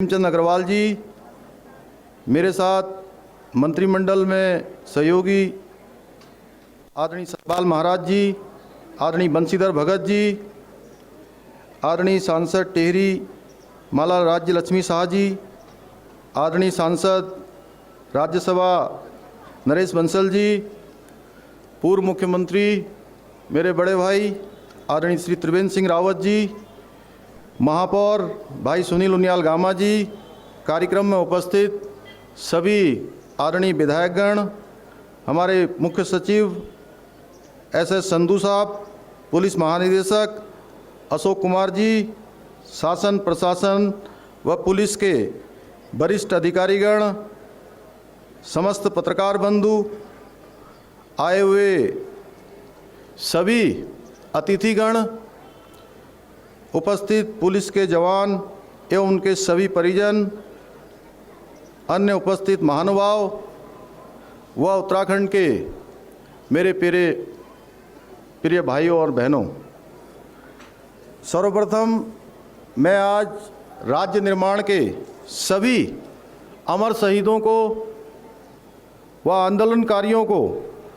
प्रेमचंद अग्रवाल जी, मेरे साथ मंत्रिमंडल में सहयोगी आदरणीय सतपाल महाराज जी, आदरणीय बंशीधर भगत जी, आदरणीय सांसद टेहरी माला राज्य लक्ष्मी शाह जी, आदरणीय सांसद राज्यसभा नरेश बंसल जी, पूर्व मुख्यमंत्री मेरे बड़े भाई आदरणीय श्री त्रिवेंद्र सिंह रावत जी, महापौर भाई सुनील उनियाल गामा जी, कार्यक्रम में उपस्थित सभी आदरणीय विधायकगण, हमारे मुख्य सचिव एस संधू साहब, पुलिस महानिदेशक अशोक कुमार जी, शासन प्रशासन व पुलिस के वरिष्ठ अधिकारीगण, समस्त पत्रकार बंधु, आए हुए सभी अतिथिगण, उपस्थित पुलिस के जवान एवं उनके सभी परिजन, अन्य उपस्थित महानुभाव व उत्तराखंड के मेरे प्रिय भाइयों और बहनों, सर्वप्रथम मैं आज राज्य निर्माण के सभी अमर शहीदों को व आंदोलनकारियों को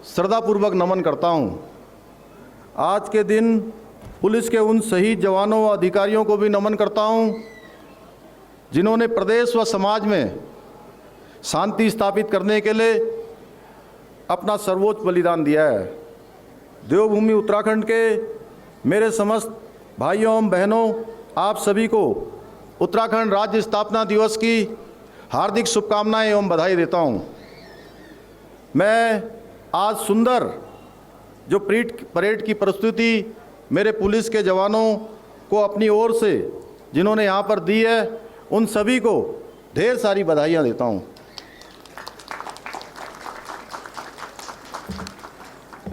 श्रद्धापूर्वक नमन करता हूं। आज के दिन पुलिस के उन शहीद जवानों व अधिकारियों को भी नमन करता हूं, जिन्होंने प्रदेश व समाज में शांति स्थापित करने के लिए अपना सर्वोच्च बलिदान दिया है। देवभूमि उत्तराखंड के मेरे समस्त भाइयों एवं बहनों, आप सभी को उत्तराखंड राज्य स्थापना दिवस की हार्दिक शुभकामनाएं एवं बधाई देता हूं। मैं आज सुंदर जो परेड की प्रस्तुति मेरे पुलिस के जवानों को अपनी ओर से जिन्होंने यहाँ पर दी है, उन सभी को ढेर सारी बधाइयाँ देता हूँ।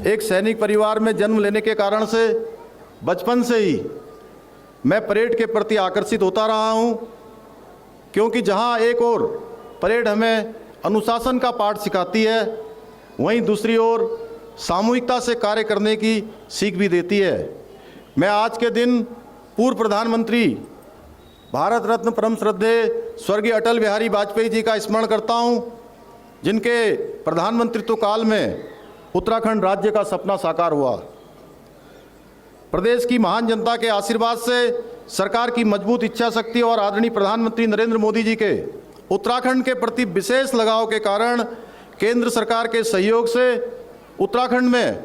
एक सैनिक परिवार में जन्म लेने के कारण से बचपन से ही मैं परेड के प्रति आकर्षित होता रहा हूँ, क्योंकि जहाँ एक ओर परेड हमें अनुशासन का पाठ सिखाती है, वहीं दूसरी ओर सामूहिकता से कार्य करने की सीख भी देती है। मैं आज के दिन पूर्व प्रधानमंत्री भारत रत्न परम श्रद्धेय स्वर्गीय अटल बिहारी वाजपेयी जी का स्मरण करता हूं, जिनके प्रधानमंत्रित्व काल में उत्तराखंड राज्य का सपना साकार हुआ। प्रदेश की महान जनता के आशीर्वाद से, सरकार की मजबूत इच्छा शक्ति और आदरणीय प्रधानमंत्री नरेंद्र मोदी जी के उत्तराखंड के प्रति विशेष लगाव के कारण केंद्र सरकार के सहयोग से उत्तराखंड में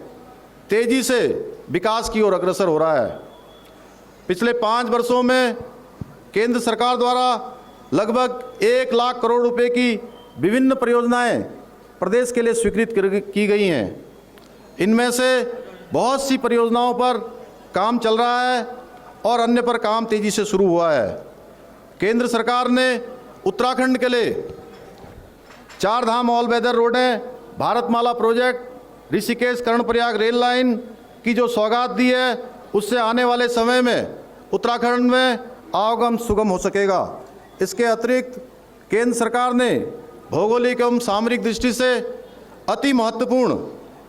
तेजी से विकास की ओर अग्रसर हो रहा है। पिछले 5 वर्षों में केंद्र सरकार द्वारा लगभग 1 लाख करोड़ रुपए की विभिन्न परियोजनाएं प्रदेश के लिए स्वीकृत की गई हैं। इनमें से बहुत सी परियोजनाओं पर काम चल रहा है और अन्य पर काम तेजी से शुरू हुआ है। केंद्र सरकार ने उत्तराखंड के लिए 4 धाम ऑल वेदर रोडें, Bharatmala project, Rishikesh Karnaprayag rail line की जो सौगात दी है, उससे आने वाले समय में उत्तराखंड में आवागमन सुगम हो सकेगा। इसके अतिरिक्त केंद्र सरकार ने भौगोलिक एवं सामरिक दृष्टि से अति महत्वपूर्ण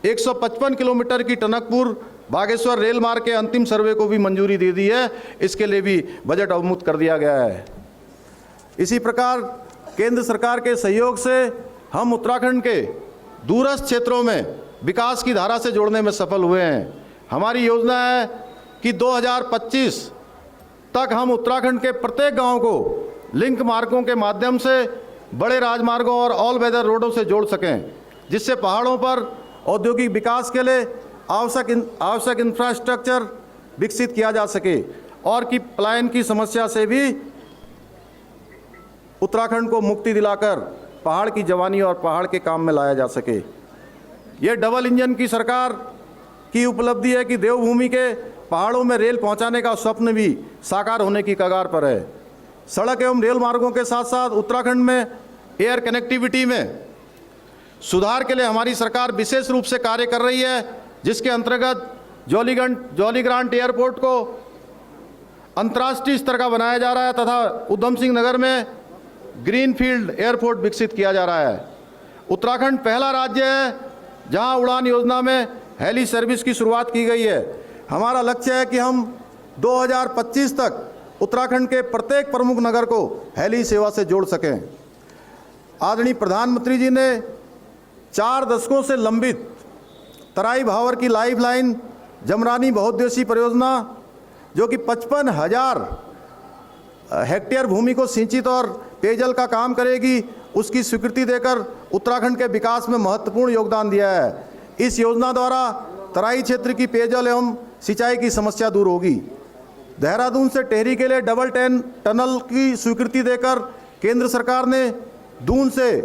155 किलोमीटर की टनकपुर बागेश्वर रेल मार्ग के अंतिम सर्वे को भी मंजूरी दे दी है। इसके लिए भी बजट अवमुक्त कर दिया गया है। इसी प्रकार केंद्र सरकार के सहयोग से हम उत्तराखंड के दूरस्थ क्षेत्रों में विकास की धारा से जोड़ने में सफल हुए हैं। हमारी योजना है कि 2025 तक हम उत्तराखंड के प्रत्येक गांव को लिंक मार्गों के माध्यम से बड़े राजमार्गों और ऑल वेदर रोडों से जोड़ सकें, जिससे पहाड़ों पर औद्योगिक विकास के लिए आवश्यक इंफ्रास्ट्रक्चर विकसित किया जा सके और कि पलायन की समस्या से भी उत्तराखंड को मुक्ति दिलाकर पहाड़ की जवानी और पहाड़ के काम में लाया जा सके। ये डबल इंजन की सरकार की उपलब्धि है कि देवभूमि के पहाड़ों में रेल पहुंचाने का स्वप्न भी साकार होने की कगार पर है। सड़क एवं रेल मार्गों के साथ साथ उत्तराखंड में एयर कनेक्टिविटी में सुधार के लिए हमारी सरकार विशेष रूप से कार्य कर रही है, जिसके अंतर्गत जौलीग्रांट एयरपोर्ट को अंतर्राष्ट्रीय स्तर का बनाया जा रहा है तथा उधम सिंह नगर में ग्रीनफील्ड एयरपोर्ट विकसित किया जा रहा है। उत्तराखंड पहला राज्य है जहां उड़ान योजना में हेली सर्विस की शुरुआत की गई है। हमारा लक्ष्य है कि हम 2025 तक उत्तराखंड के प्रत्येक प्रमुख नगर को हेली सेवा से जोड़ सकें। आदरणीय प्रधानमंत्री जी ने 4 दशकों से लंबित तराई भावर की लाइफलाइन जमरानी बहुउद्देशीय परियोजना, जो कि 55,000 हेक्टेयर भूमि को सिंचित और पेयजल का काम करेगी, उसकी स्वीकृति देकर उत्तराखंड के विकास में महत्वपूर्ण योगदान दिया है। इस योजना द्वारा तराई क्षेत्र की पेयजल एवं सिंचाई की समस्या दूर होगी। देहरादून से टेहरी के लिए डबल टनल की स्वीकृति देकर केंद्र सरकार ने दून से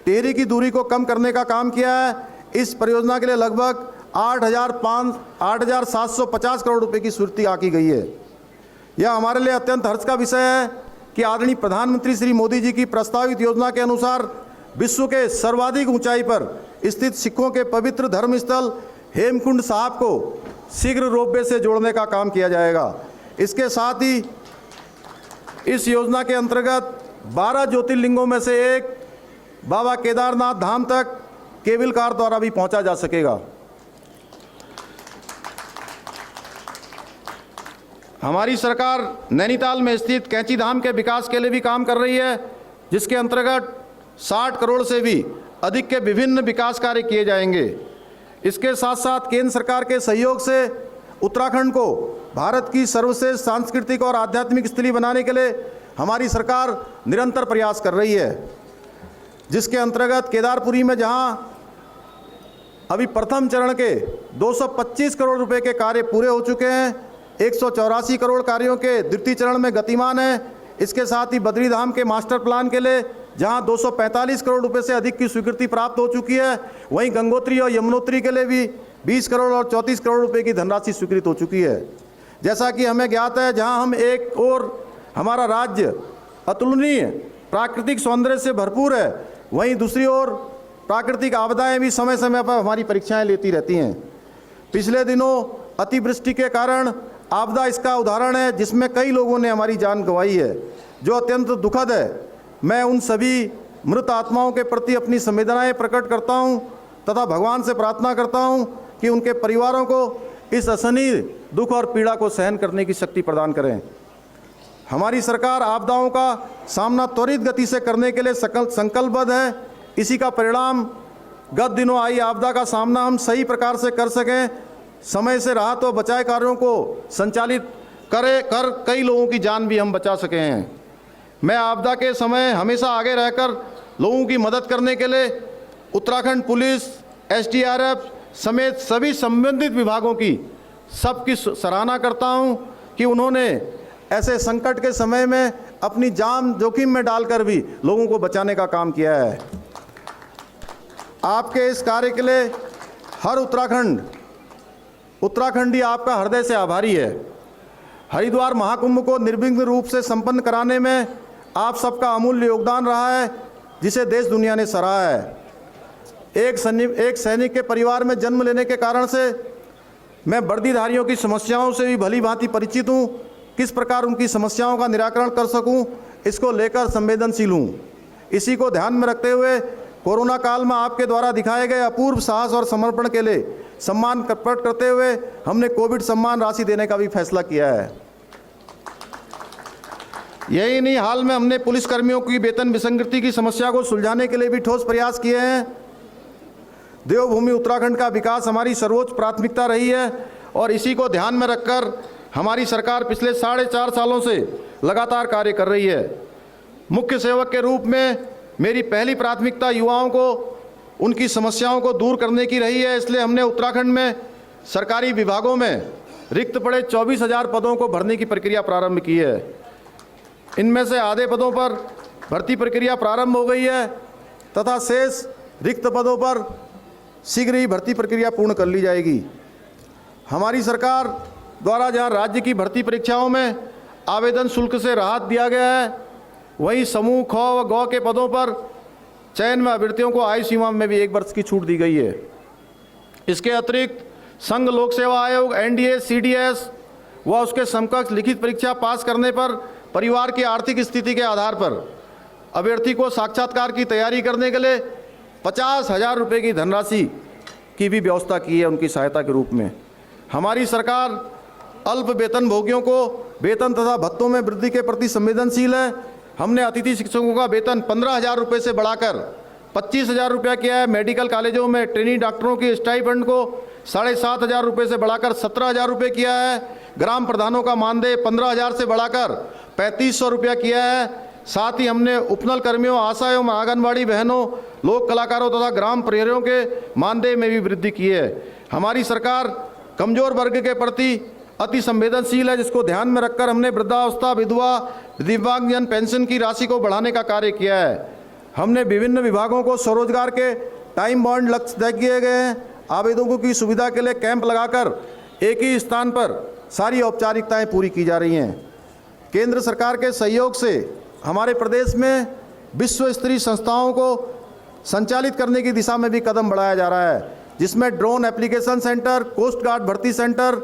टेहरी की दूरी को कम करने का काम किया है। इस परियोजना के लिए लगभग 8,750 करोड़ रुपए की स्वीकृति आकी गई है। यह हमारे लिए अत्यंत हर्ष का विषय है कि आदरणीय प्रधानमंत्री श्री मोदी जी की प्रस्तावित योजना के अनुसार विश्व के सर्वाधिक ऊंचाई पर स्थित सिखों के पवित्र धर्मस्थल हेमकुंड साहिब को शीघ्र रोपवे से जोड़ने का काम किया जाएगा। इसके साथ ही इस योजना के अंतर्गत 12 ज्योतिर्लिंगों में से एक बाबा केदारनाथ धाम तक केबल कार द्वारा भी पहुंचा जा सकेगा। हमारी सरकार नैनीताल में स्थित कैंची धाम के विकास के लिए भी काम कर रही है, जिसके अंतर्गत 60 करोड़ से भी अधिक के विभिन्न विकास कार्य किए जाएंगे। इसके साथ साथ केंद्र सरकार के सहयोग से उत्तराखंड को भारत की सर्वश्रेष्ठ सांस्कृतिक और आध्यात्मिक स्थली बनाने के लिए हमारी सरकार निरंतर प्रयास कर रही है, जिसके अंतर्गत केदारपुरी में जहां अभी प्रथम चरण के 225 करोड़ रुपए के कार्य पूरे हो चुके हैं, 184 करोड़ कार्यों के द्वितीय चरण में गतिमान है। इसके साथ ही बद्रीधाम के मास्टर प्लान के लिए जहां 245 करोड़ रुपए से अधिक की स्वीकृति प्राप्त हो चुकी है, वहीं गंगोत्री और यमुनोत्री के लिए भी 20 करोड़ और 34 करोड़ रुपए की धनराशि स्वीकृत हो चुकी है। जैसा कि हमें ज्ञात है, जहां हम एक और हमारा राज्य अतुलनीय प्राकृतिक सौंदर्य से भरपूर है, वहीं दूसरी ओर प्राकृतिक आपदाएं भी समय समय पर हमारी परीक्षाएं लेती रहती हैं। पिछले दिनों अतिवृष्टि के कारण आपदा इसका उदाहरण है, जिसमें कई लोगों ने हमारी जान गंवाई है, जो अत्यंत दुखद है। मैं उन सभी मृत आत्माओं के प्रति अपनी संवेदनाएं प्रकट करता हूं तथा भगवान से प्रार्थना करता हूं कि उनके परिवारों को इस असहनीय दुख और पीड़ा को सहन करने की शक्ति प्रदान करें। हमारी सरकार आपदाओं का सामना त्वरित गति से करने के लिए संकल्पबद्ध है। इसी का परिणाम गत दिनों आई आपदा का सामना हम सही प्रकार से कर सकें, समय से राहत और बचाव कार्यों को संचालित कर कई लोगों की जान भी हम बचा सके हैं। मैं आपदा के समय हमेशा आगे रहकर लोगों की मदद करने के लिए उत्तराखंड पुलिस, SDRF समेत सभी संबंधित विभागों की सबकी सराहना करता हूं कि उन्होंने ऐसे संकट के समय में अपनी जान जोखिम में डालकर भी लोगों को बचाने का काम किया है। आपके इस कार्य के लिए हर उत्तराखंडी आपका हृदय से आभारी है। हरिद्वार महाकुंभ को निर्विघ्न रूप से संपन्न कराने में आप सबका अमूल्य योगदान रहा है, जिसे देश दुनिया ने सराहा है। एक सैनिक के परिवार में जन्म लेने के कारण से मैं वर्दीधारियों की समस्याओं से भी भली भांति परिचित हूँ। किस प्रकार उनकी समस्याओं का निराकरण कर सकूँ, इसको लेकर संवेदनशील हूँ। इसी को ध्यान में रखते हुए कोरोना काल में आपके द्वारा दिखाए गए अपूर्व साहस और समर्पण के लिए सम्मान प्रकट करते हुए हमने कोविड सम्मान राशि देने का भी फैसला किया है। यही नहीं, हाल में हमने पुलिसकर्मियों की वेतन विसंगति की समस्या को सुलझाने के लिए भी ठोस प्रयास किए हैं। देवभूमि उत्तराखंड का विकास हमारी सर्वोच्च प्राथमिकता रही है और इसी को ध्यान में रखकर हमारी सरकार पिछले 4.5 सालों से लगातार कार्य कर रही है। मुख्य सेवक के रूप में मेरी पहली प्राथमिकता युवाओं को उनकी समस्याओं को दूर करने की रही है। इसलिए हमने उत्तराखंड में सरकारी विभागों में रिक्त पड़े 24,000 पदों को भरने की प्रक्रिया प्रारंभ की है। इनमें से आधे पदों पर भर्ती प्रक्रिया प्रारंभ हो गई है तथा शेष रिक्त पदों पर शीघ्र ही भर्ती प्रक्रिया पूर्ण कर ली जाएगी। हमारी सरकार द्वारा जहां राज्य की भर्ती परीक्षाओं में आवेदन शुल्क से राहत दिया गया है, वहीं समूह ख व ग के पदों पर चयन में अभ्यर्थियों को आयु सीमा में भी 1 वर्ष की छूट दी गई है। इसके अतिरिक्त संघ लोक सेवा आयोग NDA, CDS व उसके समकक्ष लिखित परीक्षा पास करने पर परिवार की आर्थिक स्थिति के आधार पर अभ्यर्थी को साक्षात्कार की तैयारी करने के लिए 50,000 रुपये की धनराशि की भी व्यवस्था की है उनकी सहायता के रूप में। हमारी सरकार अल्प वेतन भोगियों को वेतन तथा भत्तों में वृद्धि के प्रति संवेदनशील है। हमने अतिथि शिक्षकों का वेतन 15,000 रुपये से बढ़ाकर 25,000 रुपया किया है। मेडिकल कॉलेजों में ट्रेनी डॉक्टरों की स्टाइपेंड को 7,500 रुपये से बढ़ाकर 17,000 रुपये किया है। ग्राम प्रधानों का मानदेय 15,000 से बढ़ाकर 3,500 रुपया किया है। साथ ही हमने उपनल कर्मियों, आशा एवं आंगनबाड़ी बहनों, लोक कलाकारों तथा ग्राम प्रहरियों के मानदेय में भी वृद्धि की है। हमारी सरकार कमजोर वर्ग के प्रति अति संवेदनशील है, जिसको ध्यान में रखकर हमने वृद्धावस्था, विधवा, दिव्यांगजन पेंशन की राशि को बढ़ाने का कार्य किया है। हमने विभिन्न विभागों को स्वरोजगार के टाइम बाउंड लक्ष्य तय किए गए हैं। आवेदकों की सुविधा के लिए कैंप लगाकर एक ही स्थान पर सारी औपचारिकताएं पूरी की जा रही हैं। केंद्र सरकार के सहयोग से हमारे प्रदेश में विश्व स्तरीय संस्थाओं को संचालित करने की दिशा में भी कदम बढ़ाया जा रहा है, जिसमें drone application centre, coast guard भर्ती सेंटर,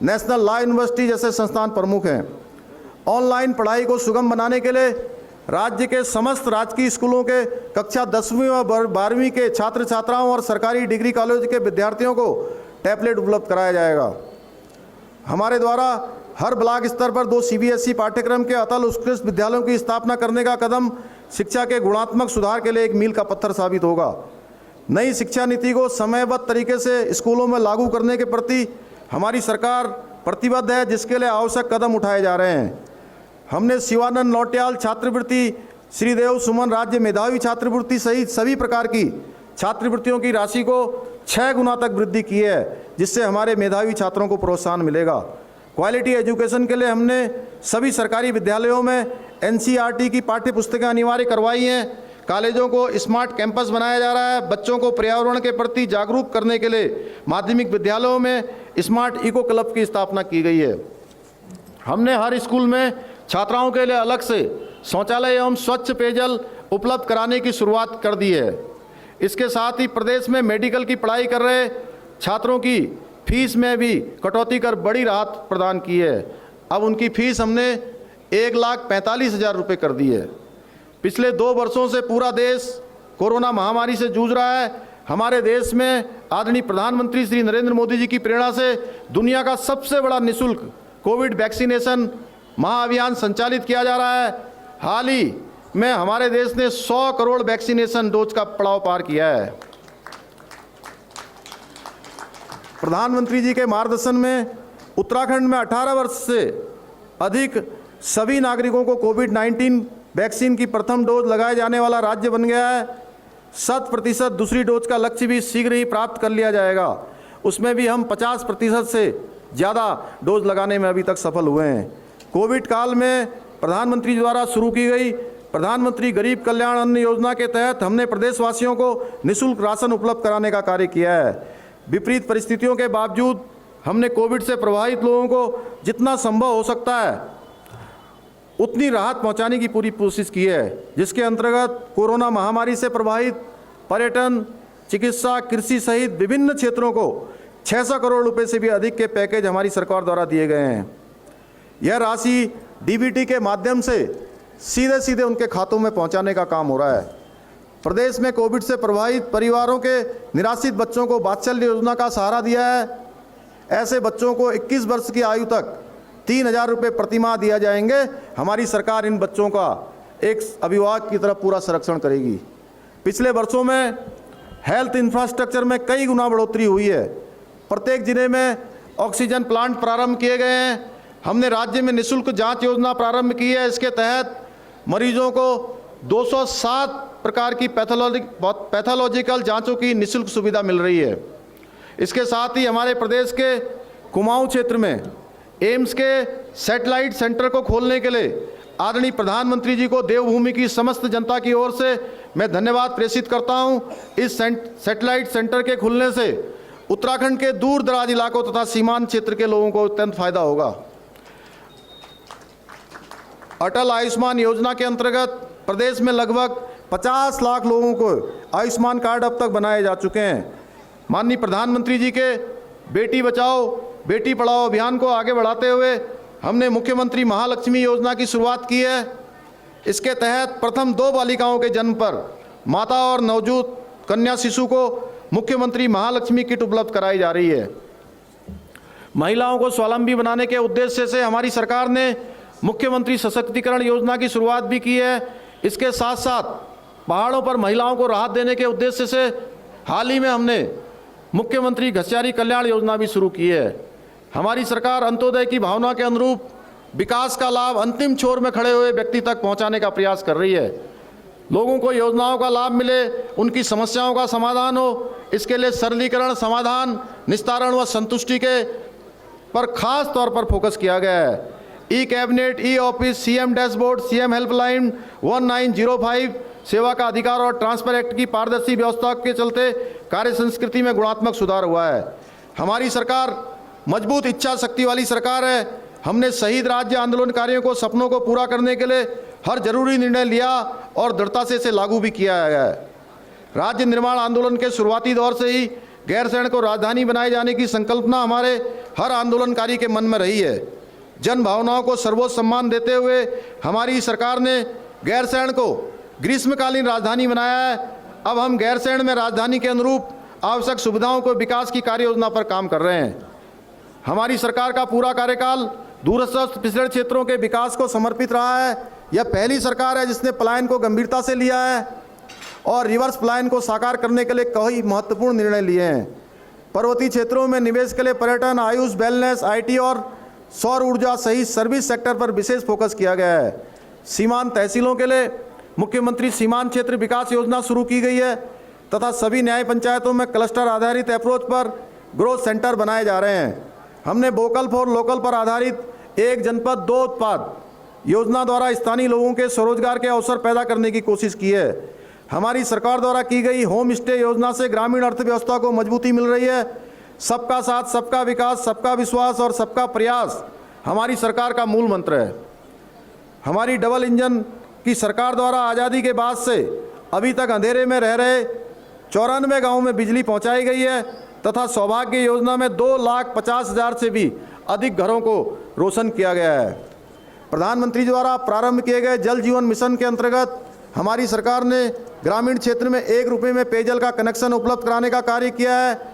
नेशनल लॉ यूनिवर्सिटी जैसे संस्थान प्रमुख हैं। ऑनलाइन पढ़ाई को सुगम बनाने के लिए राज्य के समस्त राजकीय स्कूलों के कक्षा 10वीं व 12वीं के छात्र छात्राओं और सरकारी डिग्री कॉलेज के विद्यार्थियों को टैबलेट उपलब्ध कराया जाएगा। हमारे द्वारा हर ब्लॉक स्तर पर 2 CBSE पाठ्यक्रम के अतल उत्कृष्ट विद्यालयों की स्थापना करने का कदम शिक्षा के गुणात्मक सुधार के लिए एक मील का पत्थर साबित होगा। नई शिक्षा नीति को समयबद्ध तरीके से स्कूलों में लागू करने के प्रति हमारी सरकार प्रतिबद्ध है, जिसके लिए आवश्यक कदम उठाए जा रहे हैं। हमने शिवानंद नौटियाल छात्रवृत्ति, श्रीदेव सुमन राज्य मेधावी छात्रवृत्ति सहित सभी प्रकार की छात्रवृत्तियों की राशि को 6 गुना तक वृद्धि की है, जिससे हमारे मेधावी छात्रों को प्रोत्साहन मिलेगा। क्वालिटी एजुकेशन के लिए हमने सभी सरकारी विद्यालयों में NCERT की पाठ्य पुस्तकें अनिवार्य करवाई हैं। कॉलेजों को स्मार्ट कैंपस बनाया जा रहा है। बच्चों को पर्यावरण के प्रति जागरूक करने के लिए माध्यमिक विद्यालयों में स्मार्ट इको क्लब की स्थापना की गई है। हमने हर स्कूल में छात्राओं के लिए अलग से शौचालय एवं स्वच्छ पेयजल उपलब्ध कराने की शुरुआत कर दी है। इसके साथ ही प्रदेश में मेडिकल की पढ़ाई कर रहे छात्रों की फीस में भी कटौती कर बड़ी राहत प्रदान की है। अब उनकी फीस हमने 1,45,000 रुपये कर दी है। पिछले 2 वर्षों से पूरा देश कोरोना महामारी से जूझ रहा है। हमारे देश में आदरणीय प्रधानमंत्री श्री नरेंद्र मोदी जी की प्रेरणा से दुनिया का सबसे बड़ा निःशुल्क कोविड वैक्सीनेशन महाअभियान संचालित किया जा रहा है। हाल ही में हमारे देश ने 100 करोड़ वैक्सीनेशन डोज का पड़ाव पार किया है। प्रधानमंत्री जी के मार्गदर्शन में उत्तराखंड में 18 वर्ष से अधिक सभी नागरिकों को कोविड-19 वैक्सीन की प्रथम डोज लगाए जाने वाला राज्य बन गया है। 100% दूसरी डोज का लक्ष्य भी शीघ्र ही प्राप्त कर लिया जाएगा। उसमें भी हम 50% से ज़्यादा डोज लगाने में अभी तक सफल हुए हैं। कोविड काल में प्रधानमंत्री द्वारा शुरू की गई प्रधानमंत्री गरीब कल्याण अन्न योजना के तहत हमने प्रदेशवासियों को निःशुल्क राशन उपलब्ध कराने का कार्य किया है। विपरीत परिस्थितियों के बावजूद हमने कोविड से प्रभावित लोगों को जितना संभव हो सकता है उतनी राहत पहुंचाने की पूरी कोशिश की है, जिसके अंतर्गत कोरोना महामारी से प्रभावित पर्यटन, चिकित्सा, कृषि सहित विभिन्न क्षेत्रों को 600 करोड़ रुपए से भी अधिक के पैकेज हमारी सरकार द्वारा दिए गए हैं। यह राशि DBT के माध्यम से सीधे सीधे उनके खातों में पहुंचाने का काम हो रहा है। प्रदेश में कोविड से प्रभावित परिवारों के निराश्रित बच्चों को वात्सल्य योजना का सहारा दिया है। ऐसे बच्चों को 21 वर्ष की आयु तक 3,000 रुपये प्रतिमाह दिया जाएंगे। हमारी सरकार इन बच्चों का एक अभिभावक की तरह पूरा संरक्षण करेगी। पिछले वर्षों में हेल्थ इंफ्रास्ट्रक्चर में कई गुना बढ़ोतरी हुई है। प्रत्येक जिले में ऑक्सीजन प्लांट प्रारंभ किए गए हैं। हमने राज्य में निःशुल्क जांच योजना प्रारंभ की है। इसके तहत मरीजों को 207 प्रकार की पैथोलॉजिकल जांचों की निःशुल्क सुविधा मिल रही है। इसके साथ ही हमारे प्रदेश के कुमाऊं क्षेत्र में एम्स के सैटेलाइट सेंटर को खोलने के लिए आदरणीय प्रधानमंत्री जी को देवभूमि की समस्त जनता की ओर से मैं धन्यवाद प्रेषित करता हूं। इस सैटेलाइट सेंटर के खुलने से उत्तराखंड के दूर दराज इलाकों तथा सीमांत क्षेत्र के लोगों को अत्यंत फायदा होगा। अटल आयुष्मान योजना के अंतर्गत प्रदेश में लगभग 50 लाख लोगों को आयुष्मान कार्ड अब तक बनाए जा चुके हैं। माननीय प्रधानमंत्री जी के बेटी बचाओ बेटी पढ़ाओ अभियान को आगे बढ़ाते हुए हमने मुख्यमंत्री महालक्ष्मी योजना की शुरुआत की है। इसके तहत प्रथम 2 बालिकाओं के जन्म पर माता और नवजात कन्या शिशु को मुख्यमंत्री महालक्ष्मी किट उपलब्ध कराई जा रही है। महिलाओं को स्वावलंबी बनाने के उद्देश्य से हमारी सरकार ने मुख्यमंत्री सशक्तिकरण योजना की शुरुआत भी की है। इसके साथ साथ पहाड़ों पर महिलाओं को राहत देने के उद्देश्य से हाल ही में हमने मुख्यमंत्री घसियारी कल्याण योजना भी शुरू की है। हमारी सरकार अंत्योदय की भावना के अनुरूप विकास का लाभ अंतिम छोर में खड़े हुए व्यक्ति तक पहुंचाने का प्रयास कर रही है। लोगों को योजनाओं का लाभ मिले, उनकी समस्याओं का समाधान हो, इसके लिए सरलीकरण, समाधान, निस्तारण व संतुष्टि के पर खास तौर पर फोकस किया गया है। E cabinet, e office, CM dashboard, CM helpline 1905, सेवा का अधिकार और ट्रांसफर एक्ट की पारदर्शी व्यवस्था के चलते कार्य संस्कृति में गुणात्मक सुधार हुआ है। हमारी सरकार मजबूत इच्छा शक्ति वाली सरकार है। हमने शहीद राज्य आंदोलनकारियों को सपनों को पूरा करने के लिए हर जरूरी निर्णय लिया और दृढ़ता से इसे लागू भी किया गया है। राज्य निर्माण आंदोलन के शुरुआती दौर से ही गैरसैंण को राजधानी बनाए जाने की संकल्पना हमारे हर आंदोलनकारी के मन में रही है। जन भावनाओं को सर्वोच्च सम्मान देते हुए हमारी सरकार ने गैरसैंण को ग्रीष्मकालीन राजधानी बनाया है। अब हम गैरसैंण में राजधानी के अनुरूप आवश्यक सुविधाओं को विकास की कार्य योजना पर काम कर रहे हैं। हमारी सरकार का पूरा कार्यकाल दूरस्थ पिछड़े क्षेत्रों के विकास को समर्पित रहा है। यह पहली सरकार है जिसने पलायन को गंभीरता से लिया है और रिवर्स पलायन को साकार करने के लिए कई महत्वपूर्ण निर्णय लिए हैं। पर्वतीय क्षेत्रों में निवेश के लिए पर्यटन, आयुष, वेलनेस, आईटी और सौर ऊर्जा सहित सर्विस सेक्टर पर विशेष फोकस किया गया है। सीमांत तहसीलों के लिए मुख्यमंत्री सीमांत क्षेत्र विकास योजना शुरू की गई है तथा सभी न्याय पंचायतों में क्लस्टर आधारित अप्रोच पर ग्रोथ सेंटर बनाए जा रहे हैं। हमने वोकल फॉर लोकल पर आधारित एक जनपद दो उत्पाद योजना द्वारा स्थानीय लोगों के स्वरोजगार के अवसर पैदा करने की कोशिश की है। हमारी सरकार द्वारा की गई होम स्टे योजना से ग्रामीण अर्थव्यवस्था को मजबूती मिल रही है। सबका साथ, सबका विकास, सबका विश्वास और सबका प्रयास हमारी सरकार का मूल मंत्र है। हमारी डबल इंजन की सरकार द्वारा आज़ादी के बाद से अभी तक अंधेरे में रह रहे 94 गाँवों में बिजली पहुंचाई गई है तथा सौभाग्य योजना में 2,50,000 से भी अधिक घरों को रोशन किया गया है। प्रधानमंत्री द्वारा प्रारंभ किए गए जल जीवन मिशन के अंतर्गत हमारी सरकार ने ग्रामीण क्षेत्र में 1 रुपये में पेयजल का कनेक्शन उपलब्ध कराने का कार्य किया है।